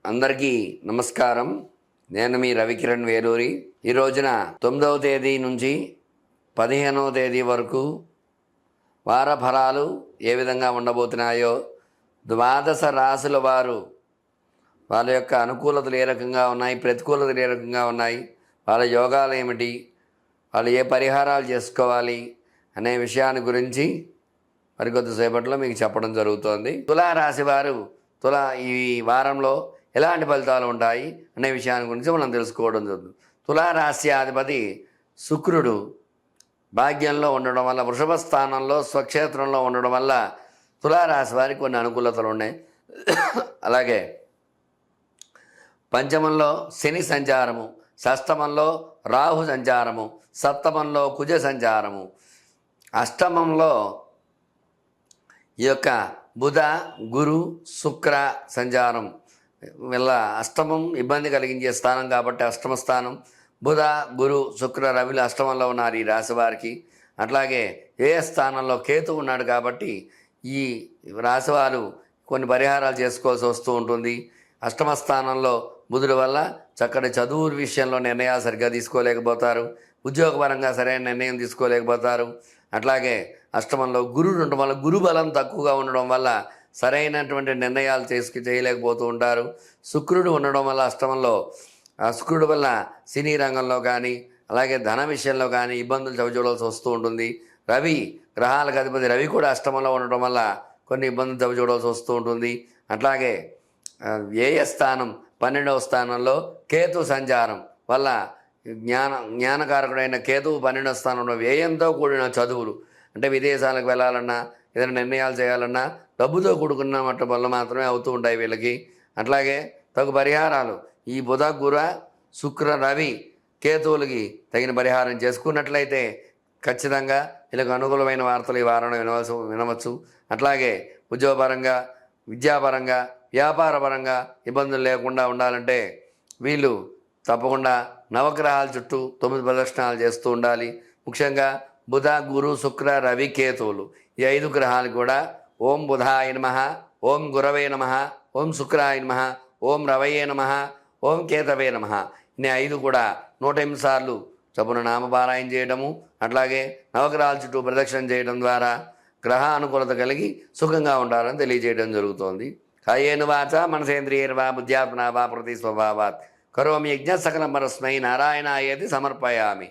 అందరికీ నమస్కారం. నేను మీ రవికిరణ్ వేలూరి. ఈ రోజున 9వ తేదీ నుంచి 15వ తేదీ వరకు వార ఫలాలు ఏ విధంగా ఉండబోతున్నాయో, ద్వాదశ రాశుల వారు వాళ్ళ యొక్క అనుకూలతలు ఏ రకంగా ఉన్నాయి, ప్రతికూలతలు ఏ రకంగా ఉన్నాయి, వాళ్ళ యోగాలు ఏమిటి, వాళ్ళు ఏ పరిహారాలు చేసుకోవాలి అనే విషయాన్ని గురించి మరికొద్దిసేపట్లో మీకు చెప్పడం జరుగుతోంది. తులారాశి వారు ఈ వారంలో ఎలాంటి ఫలితాలు ఉంటాయి అనే విషయాన్ని గురించి మనం తెలుసుకోవడం జరుగుతుంది. తులారాశ్యాధిపతి శుక్రుడు భాగ్యంలో ఉండడం వల్ల, వృషభ స్థానంలో స్వక్షేత్రంలో ఉండడం వల్ల తులారాశి వారికి కొన్ని అనుకూలతలు ఉన్నాయి. అలాగే పంచమంలో శని సంచారము, షష్టమంలో రాహు సంచారము, సప్తమంలో కుజ సంచారము, అష్టమంలో ఈ యొక్క బుధ గురు శుక్ర సంచారం వల్ల అష్టమం ఇబ్బంది కలిగించే స్థానం కాబట్టి అష్టమ స్థానం. బుధ గురు శుక్ర రవిలు అష్టమంలో ఉన్నారు ఈ రాశి వారికి. అట్లాగే ఏ స్థానంలో కేతు ఉన్నాడు కాబట్టి ఈ రాశివారు కొన్ని పరిహారాలు చేసుకోవాల్సి వస్తూ ఉంటుంది. అష్టమ స్థానంలో బుధుడి వల్ల చక్కటి చదువు విషయంలో నిర్ణయాలు సరిగ్గా తీసుకోలేకపోతారు, ఉద్యోగపరంగా సరైన నిర్ణయం తీసుకోలేకపోతారు. అట్లాగే అష్టమంలో గురుడు ఉండడం వల్ల, గురు బలం తక్కువగా ఉండడం వల్ల సరైనటువంటి నిర్ణయాలు చేయలేకపోతూ ఉంటారు. శుక్రుడు ఉండడం వల్ల అష్టమంలో, శుక్రుడు వల్ల సినీ రంగంలో కానీ అలాగే ధన విషయంలో కానీ ఇబ్బందులు చవిచూడాల్సి వస్తూ ఉంటుంది. రవి గ్రహాలకు అధిపతి రవి కూడా అష్టమంలో ఉండడం వల్ల కొన్ని ఇబ్బందులు చవిచూడాల్సి వస్తూ ఉంటుంది. అట్లాగే వ్యయ స్థానం 12వ స్థానంలో కేతు సంచారం వల్ల జ్ఞానకారకుడైన కేతువు 12వ స్థానంలో వ్యయంతో కూడిన చదువులు, అంటే విదేశాలకు వెళ్ళాలన్నా ఏదైనా నిర్ణయాలు చేయాలన్నా డబ్బుతో కూడుకున్న మట్ట వల్ల మాత్రమే అవుతూ ఉంటాయి వీళ్ళకి. అట్లాగే తగు పరిహారాలు ఈ బుధ గుర శుక్ర రవి కేతువులకి తగిన పరిహారం చేసుకున్నట్లయితే ఖచ్చితంగా వీళ్ళకి అనుకూలమైన వార్తలు ఈ వారంలో వినవచ్చు. అట్లాగే ఉద్యోగపరంగా, విద్యాపరంగా, వ్యాపారపరంగా ఇబ్బందులు లేకుండా ఉండాలంటే వీళ్ళు తప్పకుండా నవగ్రహాల చుట్టూ 9 ప్రదక్షిణాలు చేస్తూ ఉండాలి. ముఖ్యంగా బుధ గురు శుక్ర రవి కేతువులు ఈ 5 గ్రహాలు కూడా ఓం బుధాయ నమః, ఓం గురవే నమః, ఓం శుక్రాయ నమః, ఓం రవయే నమః, ఓం కేతవే నమః ఇన్ని 5 కూడా 108 సార్లు చొప్పున నామపారాయణ చేయడము, అట్లాగే నవగ్రహాల చుట్టూ ప్రదక్షిణ చేయడం ద్వారా గ్రహ అనుకూలత కలిగి సుఖంగా ఉండాలని తెలియజేయడం జరుగుతోంది. కాయేన వాచ మనసేంద్రియర్వా బుద్ధ్యాత్మనా వా ప్రతి స్వభావాత్ కరోమి యజ్ఞ సకలం పరస్మై నారాయణాయేతి సమర్పయామి.